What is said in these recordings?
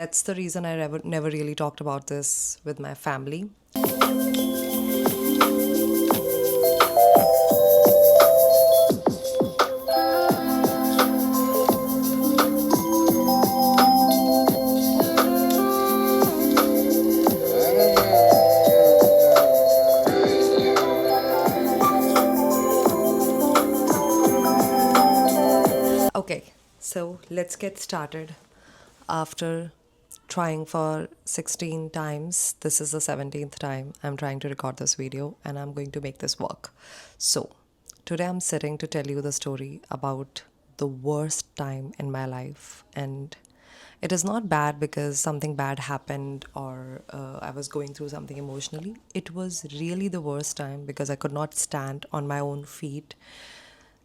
That's the reason I never really talked about this with my family. Okay, so let's get started. After trying for 16 times, this is the 17th time I'm trying to record this video and I'm going to make this work. So, today I'm sitting to tell you the story about the worst time in my life. And it is not bad because something bad happened or I was going through something emotionally. It was really the worst time because I could not stand on my own feet,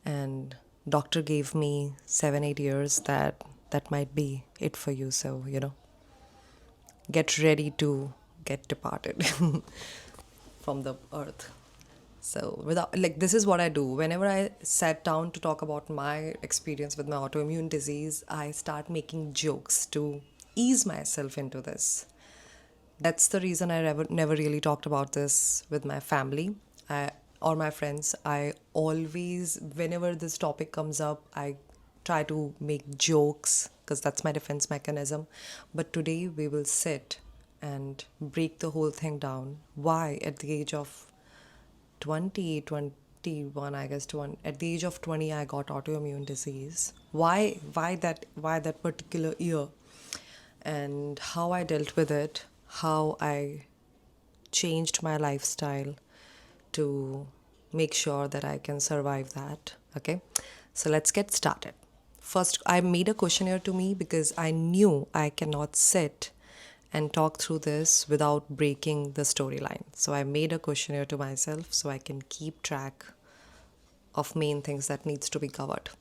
and doctor gave me 7 8 years that might be it for you, so get ready to get departed from the earth. So without, like, this is what I do whenever I sat down to talk about my experience with my autoimmune disease. I start making jokes to ease myself into this. That's the reason I never really talked about this with my family or my friends. I always, whenever this topic comes up, I try to make jokes because that's my defense mechanism. But today we will sit and break the whole thing down. Why, at the age of 20, 21, I guess, at the age of 20, I got autoimmune disease. Why that particular year? And how I dealt with it, how I changed my lifestyle to make sure that I can survive that. Okay, so let's get started. First, I made a questionnaire to me because I knew I cannot sit and talk through this without breaking the storyline. So I made a questionnaire to myself so I can keep track of main things that needs to be covered.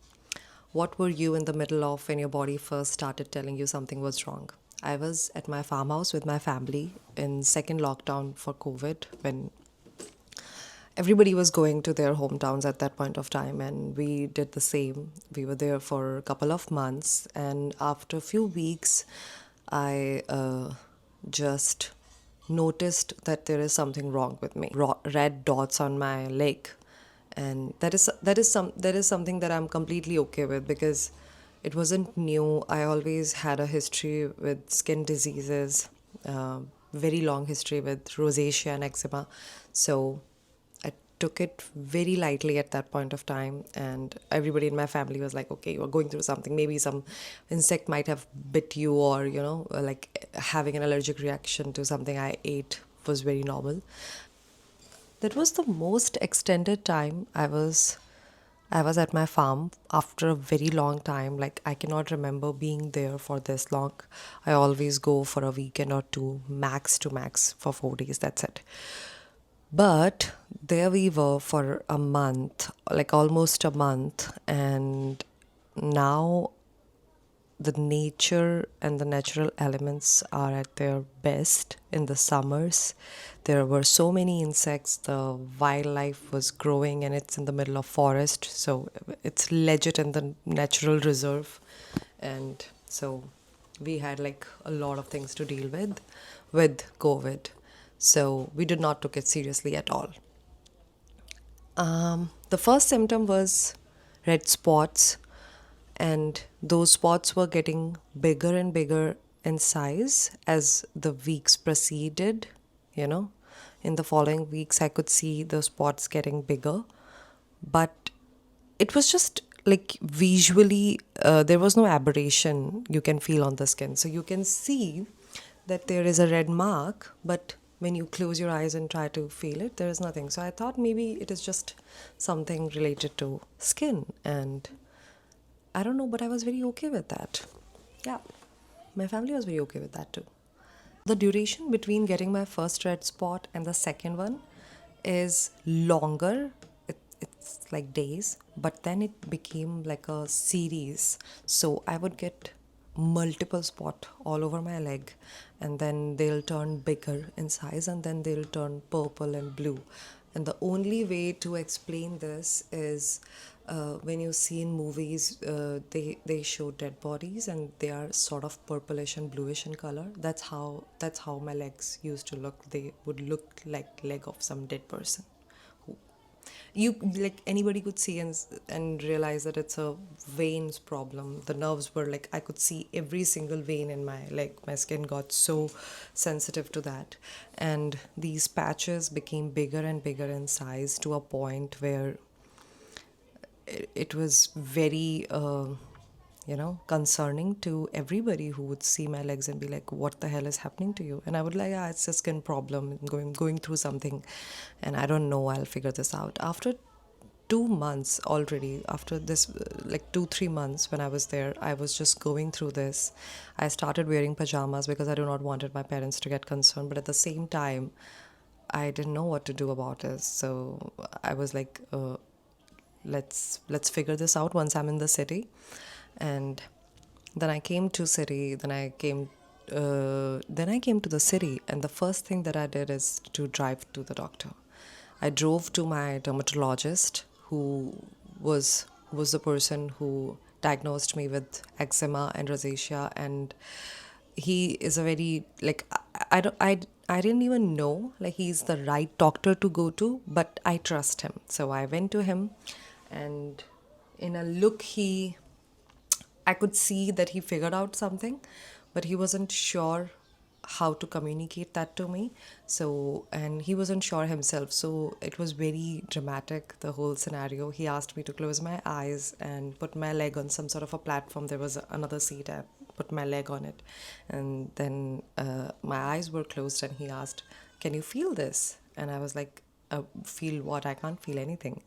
What were you in the middle of when your body first started telling you something was wrong? I was at my farmhouse with my family in second lockdown for COVID, when everybody was going to their hometowns at that point of time, and we did the same. We were there for a couple of months, and after a few weeks I just noticed that there is something wrong with me. Red dots on my leg, and that is something that I'm completely okay with because it wasn't new. I always had a history with skin diseases, very long history with rosacea and eczema. So I took it very lightly at that point of time, and everybody in my family was like, okay, you're going through something. Maybe some insect might have bit you, or, like having an allergic reaction to something I ate was very normal. That was the most extended time I was at my farm after a very long time. Like, I cannot remember being there for this long. I always go for a weekend or two, max to max for 4 days. That's it. But there we were for a month, like almost a month, and now the nature and the natural elements are at their best in the summers. There were so many insects, the wildlife was growing, and it's in the middle of forest, so it's legit in the natural reserve. And so we had like a lot of things to deal with COVID. So we did not took it seriously at all. The first symptom was red spots, and those spots were getting bigger and bigger in size as the weeks proceeded. You know, in the following weeks, I could see the spots getting bigger, but it was just like visually, there was no aberration you can feel on the skin. So you can see that there is a red mark, but when you close your eyes and try to feel it, there is nothing. So I thought maybe it is just something related to skin, and I don't know, but I was very okay with that. Yeah, my family was very okay with that too. The duration between getting my first red spot and the second one is longer. It's like days, but then it became like a series. So I would get multiple spot all over my leg, and then they'll turn bigger in size, and then they'll turn purple and blue. And the only way to explain this is when you see in movies, they show dead bodies and they are sort of purplish and bluish in color. That's how my legs used to look. They would look like leg of some dead person. Who you like anybody could see and realize that it's a veins problem. The nerves were like I could see every single vein in my leg. My skin got so sensitive to that, and these patches became bigger and bigger in size to a point where it was very concerning to everybody who would see my legs and be like, what the hell is happening to you? And I would like, it's a skin problem. I'm going through something and I don't know, I'll figure this out. After 2 months already, after this, like 2 3 months when I was there, I was just going through this. I started wearing pajamas because I do not wanted my parents to get concerned, but at the same time I didn't know what to do about it. So I was like, let's figure this out once I'm in the city. And then I came to city. Then I came to the city, and the first thing that I did is to drive to the doctor. I drove to my dermatologist, who was the person who diagnosed me with eczema and rosacea, and he is a very like I don't I didn't even know like he's the right doctor to go to, but I trust him. So I went to him, and in a look I could see that he figured out something, but he wasn't sure how to communicate that to me. So, and he wasn't sure himself. So it was very dramatic, the whole scenario. He asked me to close my eyes and put my leg on some sort of a platform. There was another seat. I put my leg on it. And then my eyes were closed, and he asked, "Can you feel this?" And I was like, "Feel what? I can't feel anything."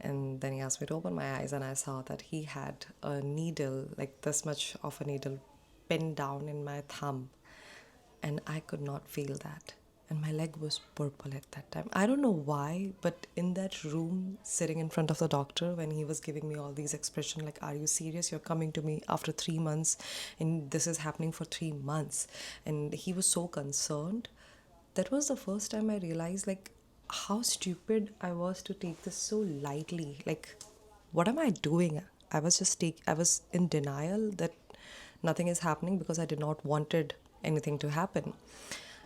And then he asked me to open my eyes, and I saw that he had a needle, like this much of a needle, pinned down in my thumb, and I could not feel that. And my leg was purple at that time. I don't know why, but in that room, sitting in front of the doctor, when he was giving me all these expressions, like, "Are you serious? You're coming to me after 3 months, and this is happening for 3 months." And he was so concerned. That was the first time I realized, like, how stupid I was to take this so lightly. Like, what am I doing? I was in denial that nothing is happening because I did not wanted anything to happen.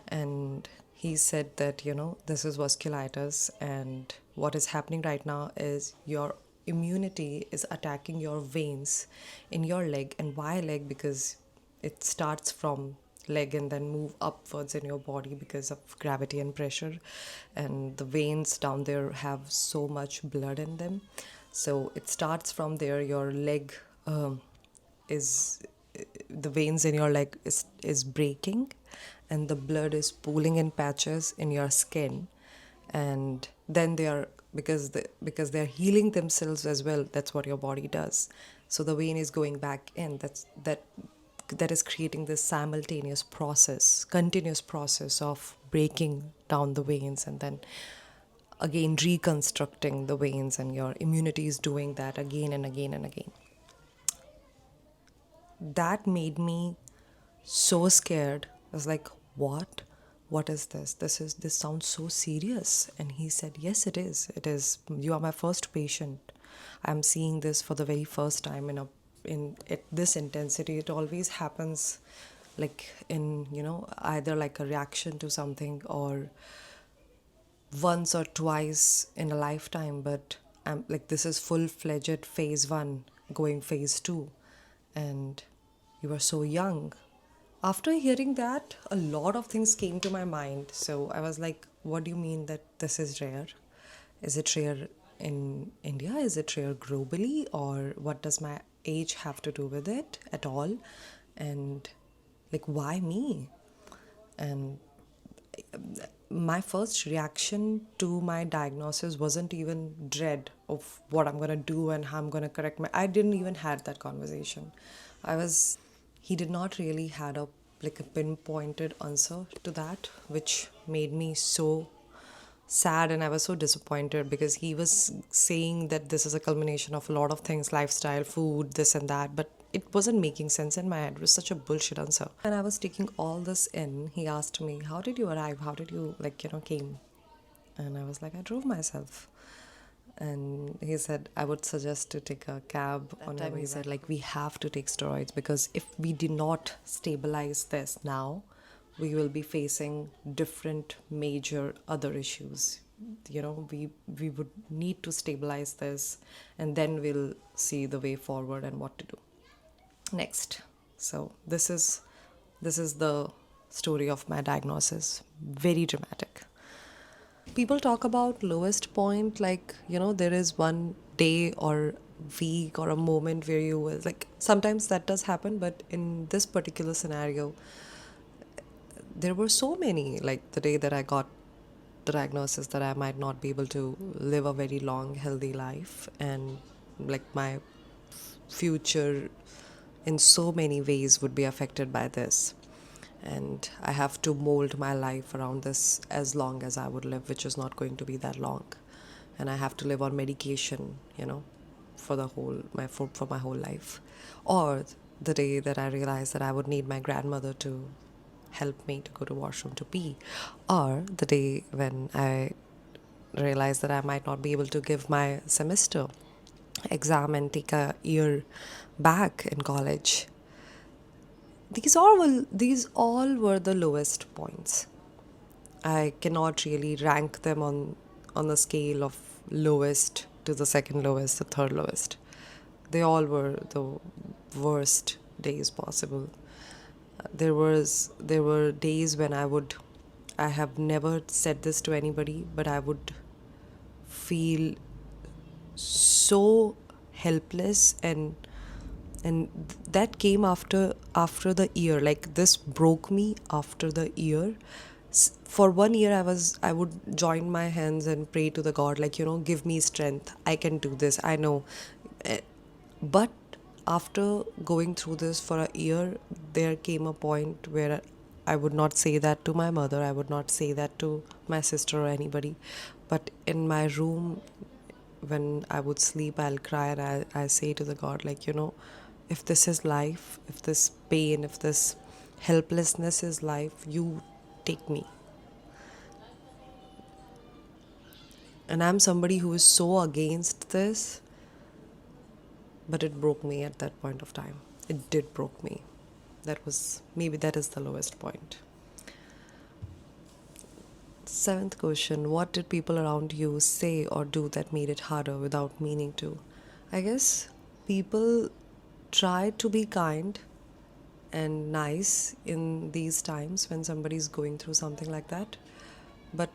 And he said that, this is vasculitis, and what is happening right now is your immunity is attacking your veins in your leg. And why leg? Because it starts from leg and then move upwards in your body because of gravity and pressure, and the veins down there have so much blood in them. So it starts from there. Your leg is the veins in your leg is breaking, and the blood is pooling in patches in your skin, and then they are because they're healing themselves as well. That's what your body does. So the vein is going back in. That is creating this simultaneous process, continuous process of breaking down the veins and then again reconstructing the veins, and your immunity is doing that again and again and again. That made me so scared. I was like, what? What is this? This sounds so serious. And he said, yes, it is. It is. You are my first patient. I'm seeing this for the very first time in at this intensity. It always happens like in, either like a reaction to something or once or twice in a lifetime, but I'm like, this is full-fledged phase 1 going phase 2, and you are so young. After hearing that, a lot of things came to my mind. So I was like, what do you mean that this is rare? Is it rare in India? Is it rare globally? Or what does my age have to do with it at all? And like, why me? And my first reaction to my diagnosis wasn't even dread of what I'm going to do and how I'm going to correct I didn't even had that conversation. He did not really had a pinpointed answer to that, which made me so sad, and I was so disappointed because he was saying that this is a culmination of a lot of things, lifestyle, food, this and that, but it wasn't making sense in my head. It was such a bullshit answer. And I was taking all this in. He asked me, how did you arrive? How did you came? And I was like, I drove myself. And he said, I would suggest to take a cab. On time he said, like, we have to take steroids because if we did not stabilize this now, we will be facing different major other issues. We would need to stabilize this, and then we'll see the way forward and what to do next. So this is the story of my diagnosis. Very dramatic. People talk about lowest point, like, there is one day or week or a moment where you will, like, sometimes that does happen, but in this particular scenario, there were so many, like the day that I got the diagnosis that I might not be able to live a very long, healthy life, and like my future in so many ways would be affected by this. And I have to mold my life around this as long as I would live, which is not going to be that long. And I have to live on medication, for for my whole life. Or the day that I realized that I would need my grandmother to help me to go to washroom to pee. Or the day when I realized that I might not be able to give my semester exam and take a year back in college. These all were the lowest points. I cannot really rank them on the scale of lowest to the second lowest, the third lowest. They all were the worst days possible. There were days when I have never said this to anybody, but I would feel so helpless, and that came after the year. Like, this broke me after the year. For 1 year I would join my hands and pray to the God, like, give me strength, I can do this, I know. But after going through this for a year, there came a point where I would not say that to my mother, I would not say that to my sister or anybody, but in my room, when I would sleep, I'll cry, and I say to the God, like, if this is life, if this pain, if this helplessness is life, you take me. And I'm somebody who is so against this, but it broke me at that point of time. It did broke me. Maybe that is the lowest point. Seventh question: what did people around you say or do that made it harder without meaning to? I guess people try to be kind and nice in these times when somebody's going through something like that. But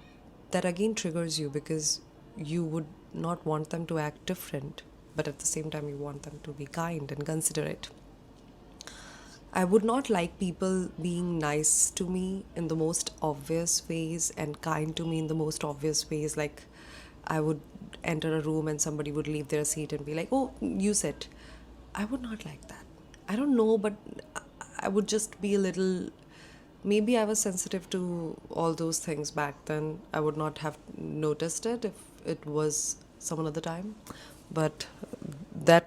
that again triggers you because you would not want them to act different, but at the same time, you want them to be kind and considerate. I would not like people being nice to me in the most obvious ways and kind to me in the most obvious ways. Like, I would enter a room and somebody would leave their seat and be like, oh, you sit. I would not like that. I don't know, but I would just be a little. Maybe I was sensitive to all those things back then. I would not have noticed it if it was some other time. But I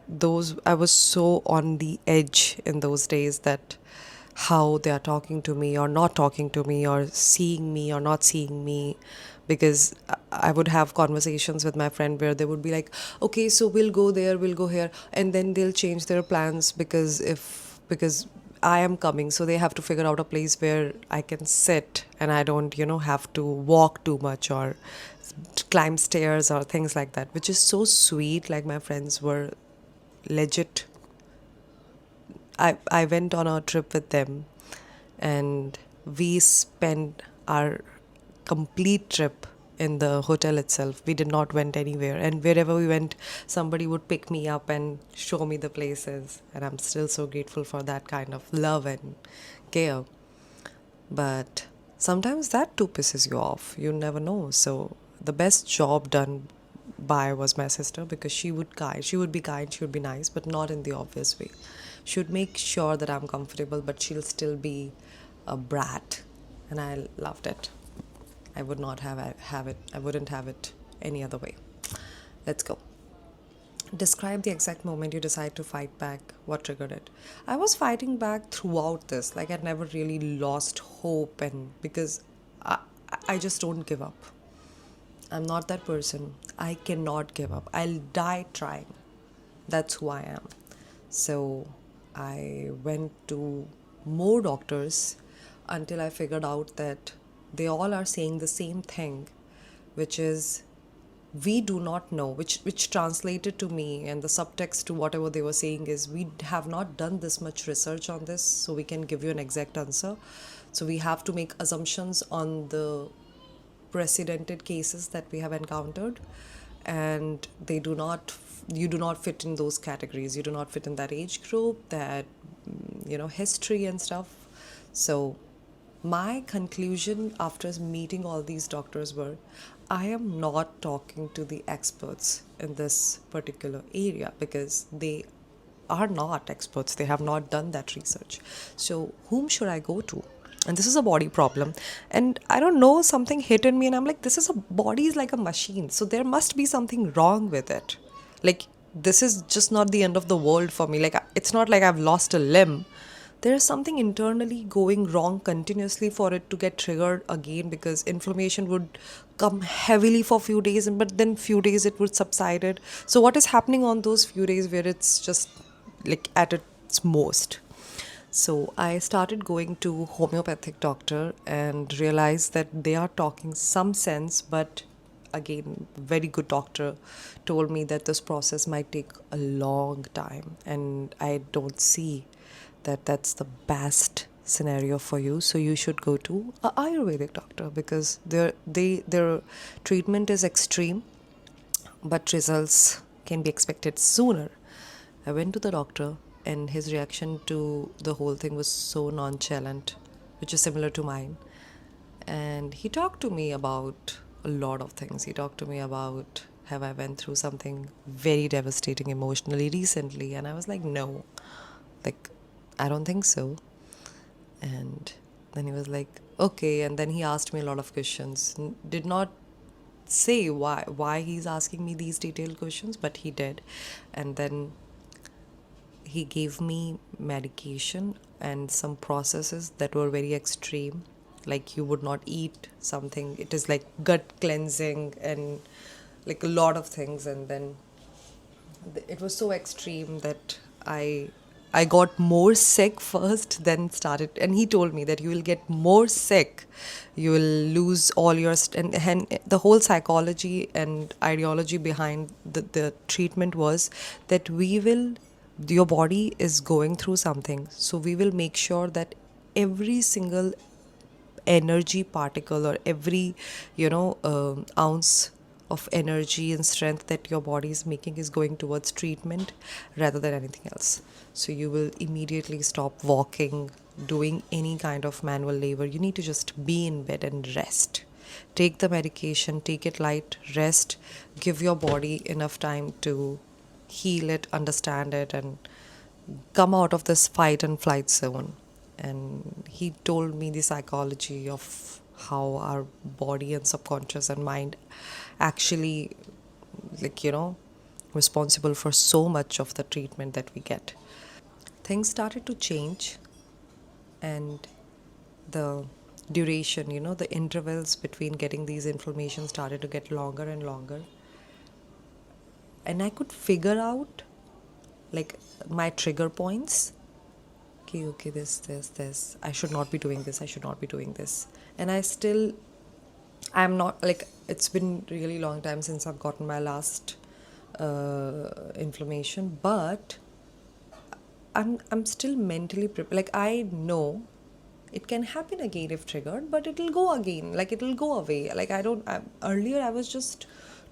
was so on the edge in those days, that how they are talking to me or not talking to me, or seeing me or not seeing me. Because I would have conversations with my friend where they would be like, okay, so we'll go there, we'll go here, and then they'll change their plans because I am coming, so they have to figure out a place where I can sit and I don't, have to walk too much or climb stairs or things like that, which is so sweet. Like, my friends were legit. I went on a trip with them, and we spent our complete trip in the hotel itself. We did not went anywhere, and wherever we went, somebody would pick me up and show me the places, and I'm still so grateful for that kind of love and care. But sometimes that too pisses you off. You never know. So the best job done by was my sister, because she would be kind, she would be nice, but not in the obvious way. She would make sure that I'm comfortable, but she'll still be a brat, and I loved it. I would not have it. I wouldn't have it any other way. Let's go. Describe the exact moment you decide to fight back. What triggered it? I was fighting back throughout this. Like, I never really lost hope, and because I just don't give up. I'm not that person. I cannot give up. I'll die trying. That's who I am. So I went to more doctors until I figured out that they all are saying the same thing, which is we do not know, which translated to me, and the subtext to whatever they were saying is we have not done this much research on this, so we can give you an exact answer. So we have to make assumptions on the precedented cases that we have encountered, and they do not, you do not fit in those categories, you do not fit in that age group, that history and stuff. So my conclusion after meeting all these doctors were, I am not talking to the experts in this particular area because they are not experts. They have not done that research. So whom should I go to? And this is a body problem. And I don't know, something hit in me and I'm like, this is a body is like a machine. So there must be something wrong with it. Like, this is just not the end of the world for me. Like, it's not like I've lost a limb. There is something internally going wrong continuously for it to get triggered again, because inflammation would come heavily for few days, and but then few days it would subsided. So what is happening on those few days where it's just like at its most? So I started going to homeopathic doctor and realized that they are talking some sense, but again, very good doctor told me that this process might take a long time, and I don't see that that's the best scenario for you. So you should go to a Ayurvedic doctor because their treatment is extreme, but results can be expected sooner. I went to the doctor, and his reaction to the whole thing was so nonchalant, which is similar to mine. And he talked to me about a lot of things. He talked to me about, have I went through something very devastating emotionally recently? And I was like, no, like, I don't think so. And then he was like, okay. And then he asked me a lot of questions. Did not say why he's asking me these detailed questions, but he did. And then he gave me medication and some processes that were very extreme, like you would not eat something, it is like gut cleansing and like a lot of things. And then it was so extreme that I got more sick first, then started. And he told me that you will get more sick, you will lose all your and the whole psychology and ideology behind the treatment was that we will, your body is going through something, so we will make sure that every single energy particle or every ounce of energy and strength that your body is making is going towards treatment rather than anything else. So you will immediately stop walking, doing any kind of manual labor. You need to just be in bed and rest. Take the medication, take it light, rest, give your body enough time to heal it, understand it, and come out of this fight and flight zone. And he told me the psychology of how our body and subconscious and mind actually, like, responsible for so much of the treatment that we get. Things started to change, and the duration, the intervals between getting these inflammations started to get longer and longer. And I could figure out like my trigger points. Okay, this. I should not be doing this. I should not be doing this. And I'm not like, it's been really long time since I've gotten my last inflammation, but I'm still mentally prepared. Like, I know it can happen again if triggered, but it'll go again. Like, it'll go away. Like, earlier I was just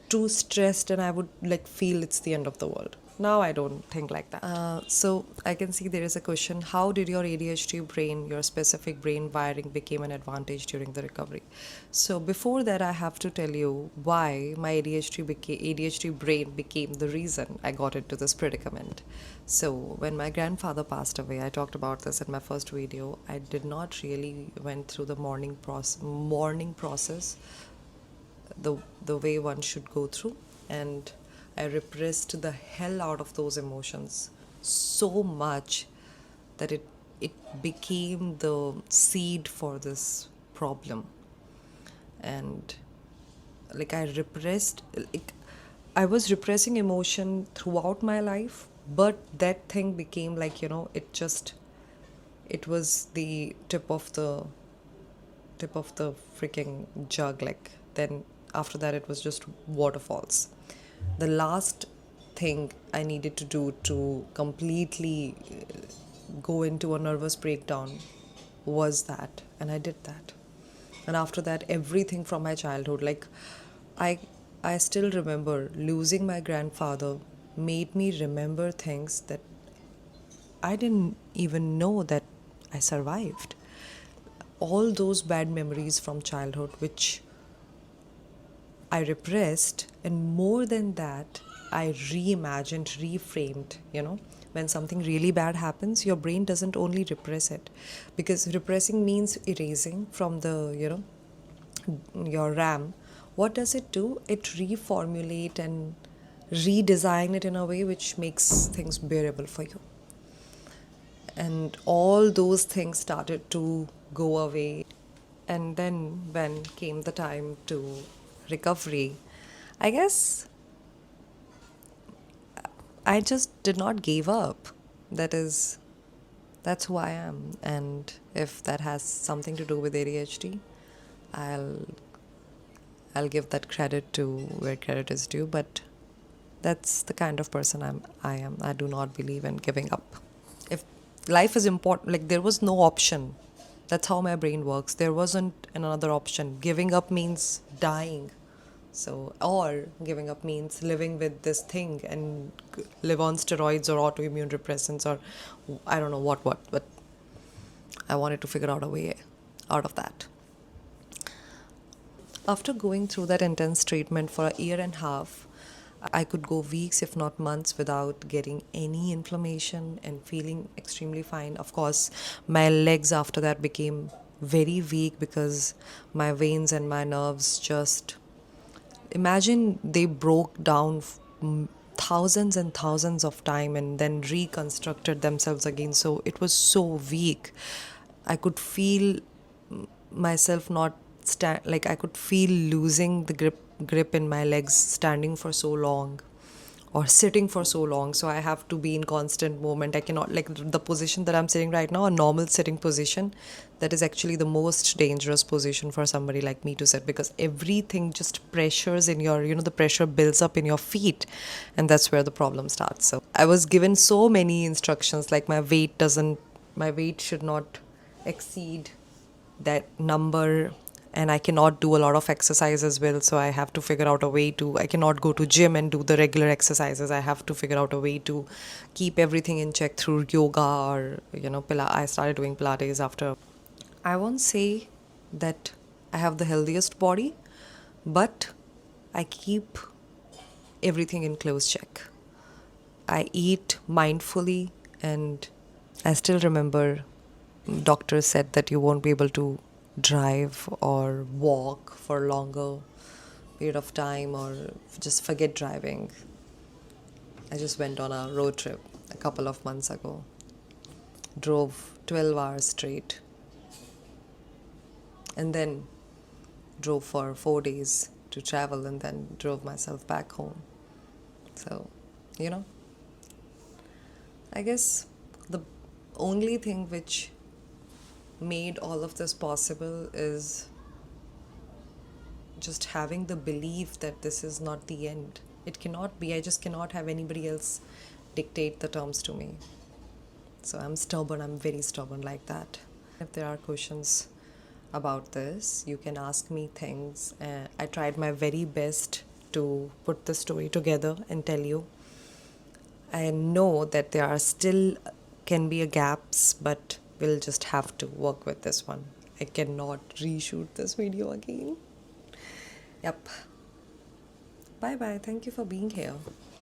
too stressed and I would like feel it's the end of the world. Now I don't think like that. So I can see there is a question: how did your ADHD brain, your specific brain wiring, became an advantage during the recovery? So before that, I have to tell you why my ADHD brain became the reason I got into this predicament. So when my grandfather passed away, I talked about this in my first video. I did not really went through the mourning process the way one should go through, and I repressed the hell out of those emotions so much that it became the seed for this problem. And like I repressed, like I was repressing emotion throughout my life, but that thing became like, it was the tip of the freaking jug. Like, then after that, it was just waterfalls. The last thing I needed to do to completely go into a nervous breakdown was that, and I did that. And after that, everything from my childhood, like I I still remember losing my grandfather made me remember things that I didn't even know that I survived. All those bad memories from childhood, which I repressed, and more than that, I reimagined, reframed. When something really bad happens, your brain doesn't only repress it, because repressing means erasing from your RAM. What does it do? It reformulate and redesign it in a way which makes things bearable for you. And all those things started to go away. And then when came the time to recovery, I guess I just did not give up. That's who I am. And if that has something to do with ADHD, I'll I'll give that credit to where credit is due, but that's the kind of person I am. I do not believe in giving up. If life is important, like there was no option. That's how my brain works. There wasn't another option. Giving up means dying. So, or giving up means living with this thing and live on steroids or autoimmune repressants or I don't know what, but I wanted to figure out a way out of that. After going through that intense treatment for a year and a half, I could go weeks, if not months, without getting any inflammation and feeling extremely fine. Of course, my legs after that became very weak because my veins and my nerves just imagine they broke down thousands and thousands of time and then reconstructed themselves again. So it was so weak. I could feel myself not like I could feel losing the grip in my legs standing for so long or sitting for so long. So I have to be in constant movement. I cannot, like the position that I'm sitting right now, a normal sitting position, that is actually the most dangerous position for somebody like me to sit, because everything just pressures in your, the pressure builds up in your feet, and that's where the problem starts. So I was given so many instructions, like my weight should not exceed that number, and I cannot do a lot of exercise as well. So I have to figure out a way to, I cannot go to gym and do the regular exercises. I have to figure out a way to keep everything in check through yoga or, I started doing Pilates after. I won't say that I have the healthiest body, but I keep everything in close check. I eat mindfully, and I still remember doctors said that you won't be able to drive or walk for longer period of time, or just forget driving. I just went on a road trip a couple of months ago, drove 12 hours straight, and then drove for 4 days to travel, and then drove myself back home. So, I guess the only thing which made all of this possible is just having the belief that this is not the end. It cannot be. I just cannot have anybody else dictate the terms to me. So I'm stubborn. I'm very stubborn like that. If there are questions about this, you can ask me things. I tried my very best to put the story together and tell you. I know that there are still can be a gaps, but we'll just have to work with this one. I cannot reshoot this video again. Yep. Bye bye. Thank you for being here.